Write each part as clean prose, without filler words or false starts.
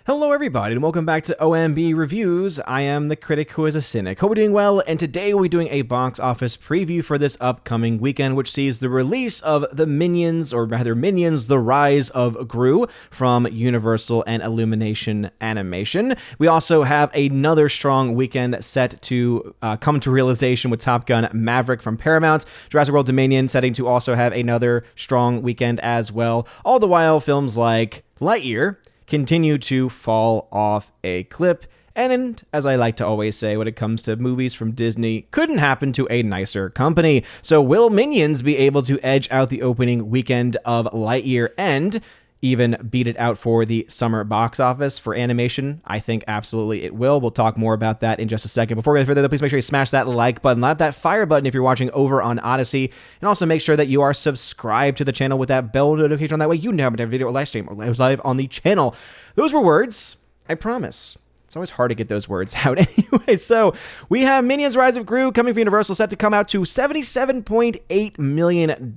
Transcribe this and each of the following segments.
Hello everybody and welcome back to OMB Reviews. I am the critic who is a cynic. Hope we're doing well, and today we'll be doing a box office preview for this upcoming weekend, which sees the release of the Minions, or rather Minions, The Rise of Gru from Universal and Illumination Animation. We also have another strong weekend set to come to realization with Top Gun Maverick from Paramount. Jurassic World Dominion setting to also have another strong weekend as well. All the while, films like Lightyear continue to fall off a cliff. And as I like to always say when it comes to movies from Disney, couldn't happen to a nicer company. So will Minions be able to edge out the opening weekend of Lightyear and even beat it out for the summer box office for animation? I think absolutely it will. We'll talk more about that in just a second. Before we get further, please make sure you smash that like button, light that fire button if you're watching over on Odyssey, and also make sure that you are subscribed to the channel with that bell notification on. That way you never have a video or live stream or live on the channel. Those were words, I promise. It's always hard to get those words out anyway. So we have Minions Rise of Gru coming from Universal, set to come out to $77.8 million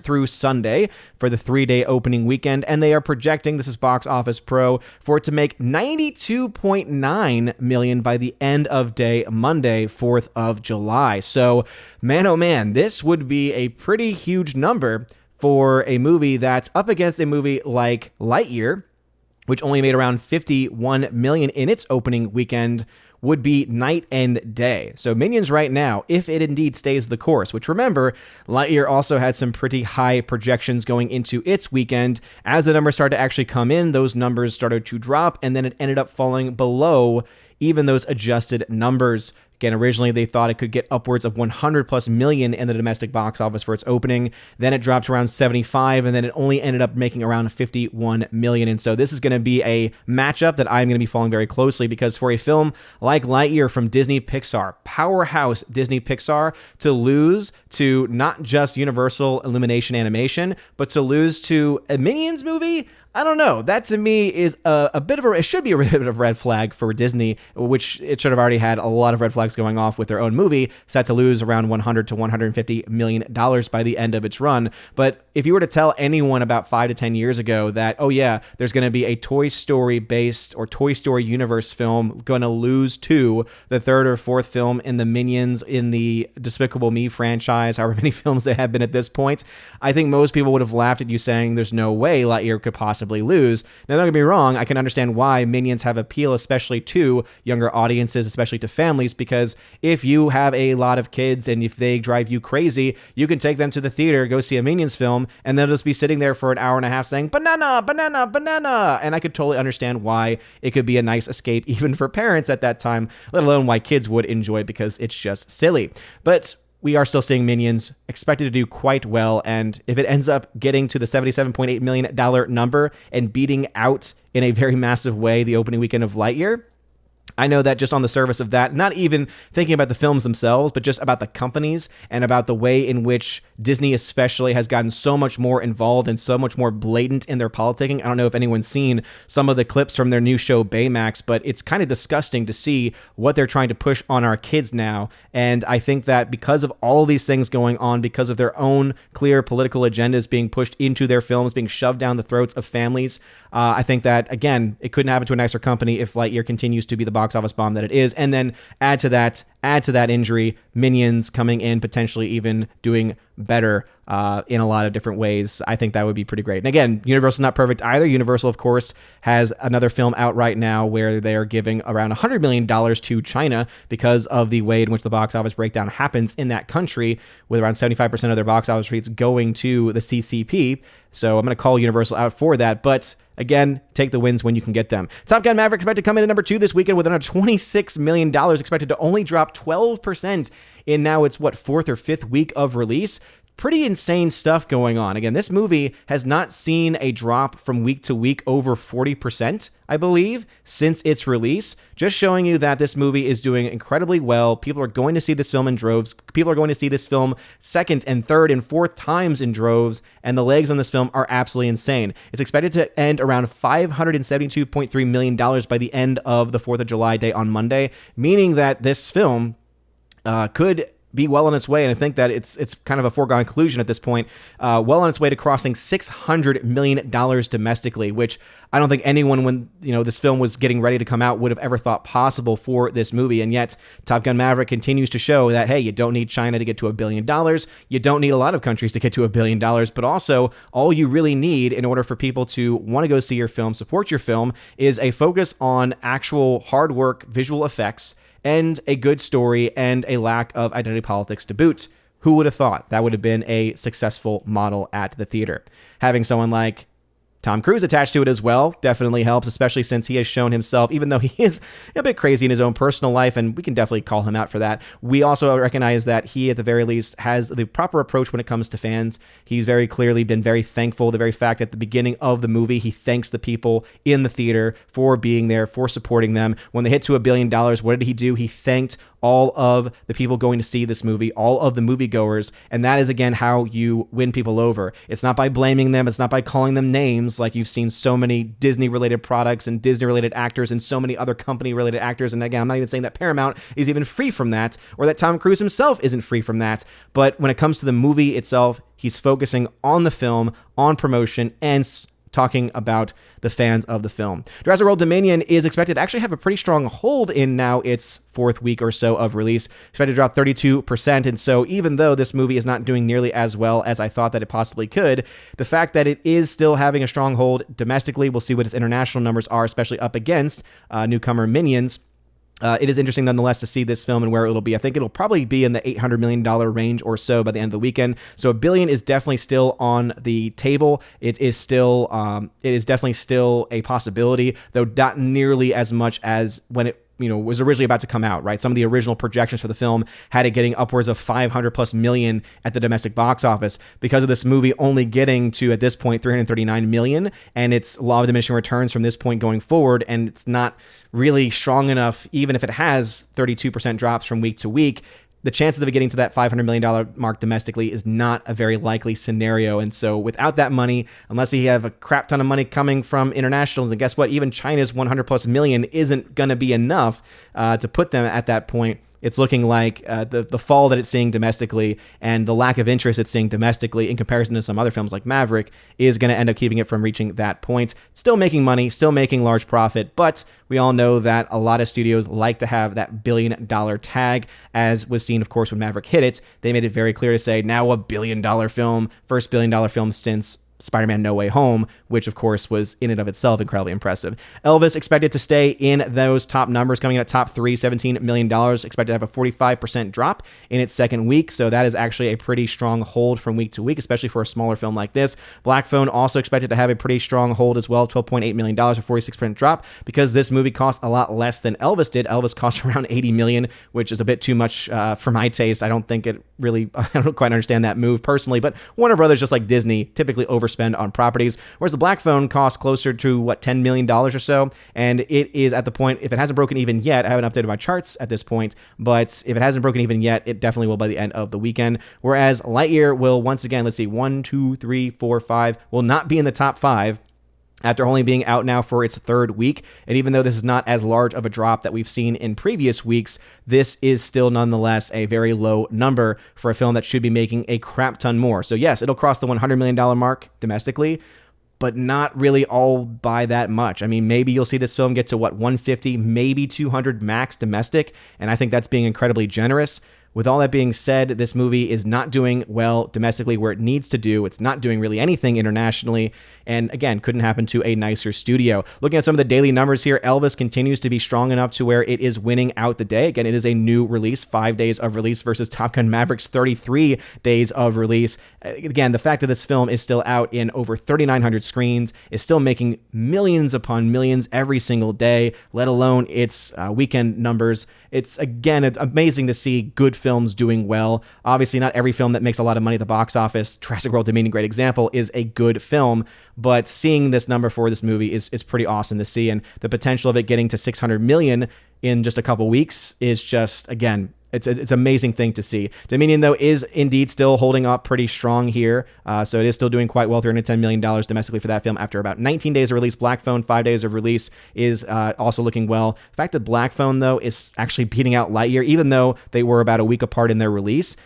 through Sunday for the 3-day opening weekend. And they are projecting, this is Box Office Pro, for it to make $92.9 million by the end of day Monday, 4th of July. So man, oh man, this would be a pretty huge number for a movie that's up against a movie like Lightyear, which only made around $51 million in its opening weekend, would be night and day. So Minions right now, if it indeed stays the course, which remember, Lightyear also had some pretty high projections going into its weekend. As the numbers started to actually come in, those numbers started to drop, and then it ended up falling below even those adjusted numbers. Again, originally they thought it could get upwards of 100 plus million in the domestic box office for its opening. Then it dropped around 75, and then it only ended up making around 51 million. And so this is going to be a matchup that I'm going to be following very closely, because for a film like Lightyear from Disney Pixar, powerhouse Disney Pixar, to lose to not just Universal Illumination Animation, but to lose to a Minions movie, I don't know. That to me is a bit of a, it should be a bit of a red flag for Disney, which it should have already had a lot of red flags going off with their own movie, set to lose around $100 to $150 million by the end of its run. But if you were to tell anyone about 5 to 10 years ago that, oh yeah, there's going to be a Toy Story based or Toy Story universe film going to lose to the third or fourth film in the Minions in the Despicable Me franchise, however many films there have been at this point, I think most people would have laughed at you saying there's no way Lightyear could possibly lose. Now, don't get me wrong, I can understand why Minions have appeal, especially to younger audiences, especially to families, because if you have a lot of kids and if they drive you crazy, you can take them to the theater, go see a Minions film, and they'll just be sitting there for an hour and a half saying, banana, banana, banana. And I could totally understand why it could be a nice escape even for parents at that time, let alone why kids would enjoy it, because it's just silly. But we are still seeing Minions expected to do quite well, and if it ends up getting to the $77.8 million number and beating out in a very massive way the opening weekend of Lightyear, I know that just on the surface of that, not even thinking about the films themselves, but just about the companies and about the way in which Disney especially has gotten so much more involved and so much more blatant in their politicking. I don't know if anyone's seen some of the clips from their new show Baymax, but it's kind of disgusting to see what they're trying to push on our kids now. And I think that because of all of these things going on, because of their own clear political agendas being pushed into their films, being shoved down the throats of families, I think that, again, it couldn't happen to a nicer company if Lightyear continues to be the box office bomb that it is. And then add to that injury, Minions coming in, potentially even doing better in a lot of different ways. I think that would be pretty great. And again, Universal's not perfect either. Universal, of course, has another film out right now where they are giving around $100 million to China because of the way in which the box office breakdown happens in that country, with around 75% of their box office receipts going to the CCP. So I'm going to call Universal out for that. But again, take the wins when you can get them. Top Gun Maverick expected to come in at number 2 this weekend with another $26 million, expected to only drop 12% in now its, 4th or 5th week of release. Pretty insane stuff going on. Again, this movie has not seen a drop from week to week over 40%, I believe, since its release. Just showing you that this movie is doing incredibly well. People are going to see this film in droves. People are going to see this film second and third and fourth times in droves, and the legs on this film are absolutely insane. It's expected to end around $572.3 million by the end of the 4th of July day on Monday, meaning that this film could be well on its way, and I think that it's kind of a foregone conclusion at this point, well on its way to crossing $600 million domestically, which I don't think anyone, when this film was getting ready to come out, would have ever thought possible for this movie. And yet Top Gun Maverick continues to show that, hey, you don't need China to get to $1 billion. You don't need a lot of countries to get to $1 billion, but also all you really need in order for people to want to go see your film, support your film, is a focus on actual hard work, visual effects, and a good story, and a lack of identity politics to boot. Who would have thought that would have been a successful model at the theater? Having someone like Tom Cruise attached to it as well definitely helps, especially since he has shown himself, even though he is a bit crazy in his own personal life, and we can definitely call him out for that. We also recognize that he, at the very least, has the proper approach when it comes to fans. He's very clearly been very thankful. The very fact at the beginning of the movie, he thanks the people in the theater for being there, for supporting them. When they hit to $1 billion, what did he do? He thanked all of the people going to see this movie, all of the moviegoers, and that is, again, how you win people over. It's not by blaming them. It's not by calling them names like you've seen so many Disney-related products and Disney-related actors and so many other company-related actors. And again, I'm not even saying that Paramount is even free from that, or that Tom Cruise himself isn't free from that. But when it comes to the movie itself, he's focusing on the film, on promotion, and talking about the fans of the film. Jurassic World Dominion is expected to actually have a pretty strong hold in now its fourth week or so of release. Expected to drop 32%, and so even though this movie is not doing nearly as well as I thought that it possibly could, the fact that it is still having a strong hold domestically, we'll see what its international numbers are, especially up against newcomer Minions. It is interesting nonetheless to see this film and where it'll be. I think it'll probably be in the $800 million range or so by the end of the weekend. So $1 billion is definitely still on the table. It is definitely still a possibility, though not nearly as much as when it was originally about to come out, right? Some of the original projections for the film had it getting upwards of 500 plus million at the domestic box office. Because of this movie only getting to, at this point, 339 million, and its law of diminishing returns from this point going forward, and it's not really strong enough, even if it has 32% drops from week to week, the chances of it getting to that $500 million mark domestically is not a very likely scenario. And so without that money, unless you have a crap ton of money coming from internationals, and guess what? Even China's 100 plus million isn't going to be enough to put them at that point. It's looking like the fall that it's seeing domestically and the lack of interest it's seeing domestically in comparison to some other films like Maverick is going to end up keeping it from reaching that point. Still making money, still making large profit, but we all know that a lot of studios like to have that $1 billion tag, as was seen, of course, when Maverick hit it. They made it very clear to say, now a $1 billion film, first $1 billion film since Spider-Man No Way Home, which of course was in and of itself incredibly impressive. Elvis expected to stay in those top numbers, coming in at top 3, $17 million, expected to have a 45% drop in its second week, so that is actually a pretty strong hold from week to week, especially for a smaller film like this. Black Phone also expected to have a pretty strong hold as well, $12.8 million, a 46% drop, because this movie cost a lot less than Elvis did. Elvis cost around $80 million, which is a bit too much for my taste. I don't think it really, I don't quite understand that move personally, but Warner Brothers, just like Disney, typically overspend on properties, whereas the Black Phone costs closer to $10 million or so, and it is at the point, if it hasn't broken even yet, I haven't updated my charts at this point, but if it hasn't broken even yet, it definitely will by the end of the weekend, whereas Lightyear will once again, let's see, 1, 2, 3, 4, 5, will not be in the top 5, after only being out now for its third week. And even though this is not as large of a drop that we've seen in previous weeks, this is still nonetheless a very low number for a film that should be making a crap ton more. So yes, it'll cross the $100 million mark domestically, but not really all by that much. I mean, maybe you'll see this film get to 150, maybe 200 max domestic, and I think that's being incredibly generous. With all that being said, this movie is not doing well domestically where it needs to do. It's not doing really anything internationally. And again, couldn't happen to a nicer studio. Looking at some of the daily numbers here, Elvis continues to be strong enough to where it is winning out the day. Again, it is a new release, 5 days of release versus Top Gun Maverick's 33 days of release. Again, the fact that this film is still out in over 3,900 screens, is still making millions upon millions every single day, let alone its weekend numbers. It's, again, amazing to see good films doing well. Obviously, not every film that makes a lot of money at the box office, Jurassic World Dominion, great example, is a good film, but seeing this number for this movie is pretty awesome to see, and the potential of it getting to 600 million in just a couple weeks is just, again, it's an amazing thing to see. Dominion, though, is indeed still holding up pretty strong here. So it is still doing quite well, $310 million domestically for that film after about 19 days of release. Black Phone, 5 days of release, is also looking well. The fact that Black Phone, though, is actually beating out Lightyear, even though they were about a week apart in their release.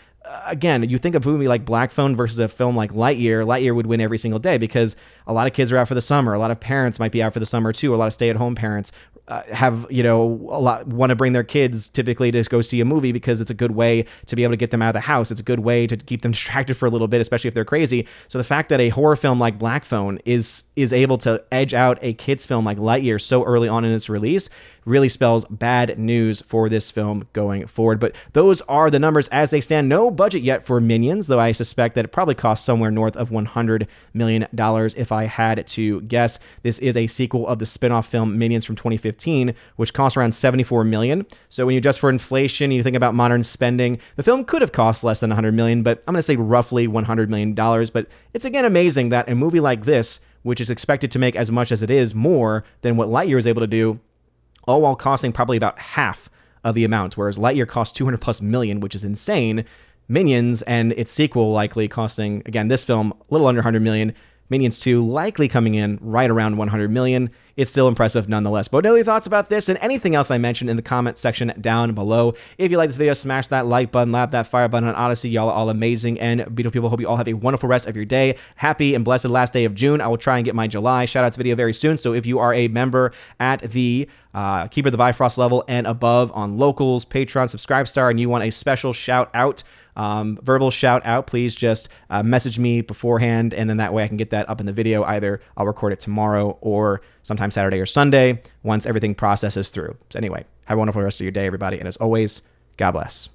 Again, you think of a movie like Black Phone versus a film like Lightyear. Lightyear would win every single day because a lot of kids are out for the summer. A lot of parents might be out for the summer too. A lot of stay-at-home parents have, want to bring their kids typically to go see a movie because it's a good way to be able to get them out of the house. It's a good way to keep them distracted for a little bit, especially if they're crazy. So the fact that a horror film like Black Phone is able to edge out a kids film like Lightyear so early on in its release really spells bad news for this film going forward. But those are the numbers as they stand. No budget yet for Minions, though I suspect that it probably costs somewhere north of $100 million if I had to guess. This is a sequel of the spin-off film Minions from 2015, which cost around $74 million. So when you adjust for inflation, you think about modern spending, the film could have cost less than $100 million, but I'm going to say roughly $100 million. But it's again amazing that a movie like this, which is expected to make as much as it is more than what Lightyear is able to do, all while costing probably about half of the amount, whereas Lightyear cost $200+ million, which is insane. Minions and its sequel likely costing, again, this film, a little under $100 million. Minions 2 likely coming in right around $100 million. It's still impressive nonetheless. But what are your thoughts about this and anything else I mentioned in the comment section down below? If you like this video, smash that like button, lap that fire button on Odyssey. Y'all are all amazing and beautiful people. Hope you all have a wonderful rest of your day. Happy and blessed last day of June. I will try and get my July shoutouts video very soon. So if you are a member at the Keeper of the Bifrost level and above on Locals, Patreon, Subscribestar, and you want a special shout out, verbal shout out, please just message me beforehand, and then that way I can get that up in the video. Either I'll record it tomorrow or sometime Saturday or Sunday once everything processes through. So anyway, have a wonderful rest of your day, everybody, and as always, God bless.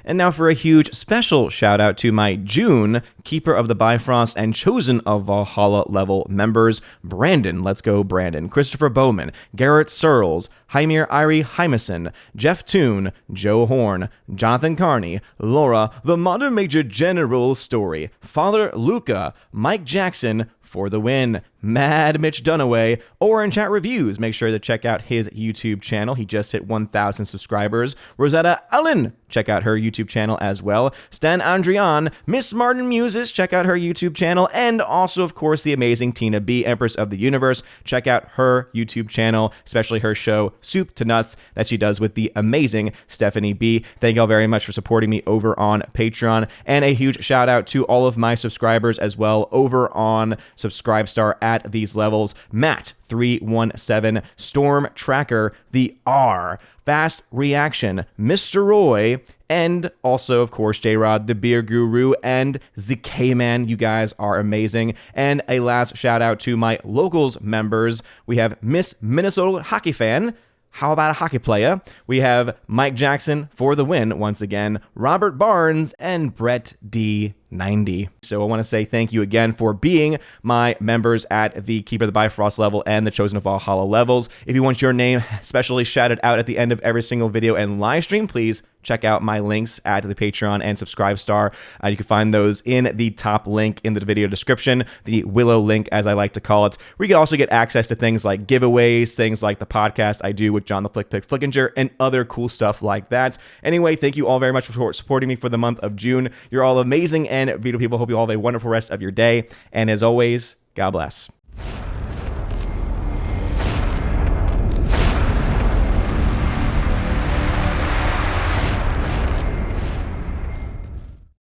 And now for a huge special shout out to my June Keeper of the Bifrost and Chosen of Valhalla level members: Brandon, let's go Brandon, Christopher Bowman, Garrett Searles, Hymir Irie Hymason, Jeff Toon, Joe Horn, Jonathan Carney, Laura, the Modern Major General Story, Father Luca, Mike Jackson, for the win, Mad Mitch Dunaway, Orange Hat Reviews. Make sure to check out his YouTube channel. He just hit 1,000 subscribers. Rosetta Allen, check out her YouTube channel as well. Stan Andrian, Miss Martin Muses, check out her YouTube channel. And also, of course, the amazing Tina B, Empress of the Universe. Check out her YouTube channel, especially her show, Soup to Nuts, that she does with the amazing Stephanie B. Thank y'all very much for supporting me over on Patreon. And a huge shout out to all of my subscribers as well over on Subscribestar at these levels: Matt 317, Storm Tracker, the R, Fast Reaction, Mr. Roy, and also, of course, J-Rod, the Beer Guru, and ZK-Man. You guys are amazing. And a last shout out to my Locals members. We have Miss Minnesota Hockey Fan. How about a hockey player? We have Mike Jackson for the win once again, Robert Barnes, and Brett D90. So I want to say thank you again for being my members at the Keeper of the Bifrost level and the Chosen of Valhalla levels. If you want your name specially shouted out at the end of every single video and live stream, please check out my links at the Patreon and Subscribestar. You can find those in the top link in the video description, the Willow link, as I like to call it, where you can also get access to things like giveaways, things like the podcast I do with John the Flick Pick Flickinger, and other cool stuff like that. Anyway, thank you all very much for supporting me for the month of June. You're all amazing and beautiful people. Hope you all have a wonderful rest of your day. And as always, God bless.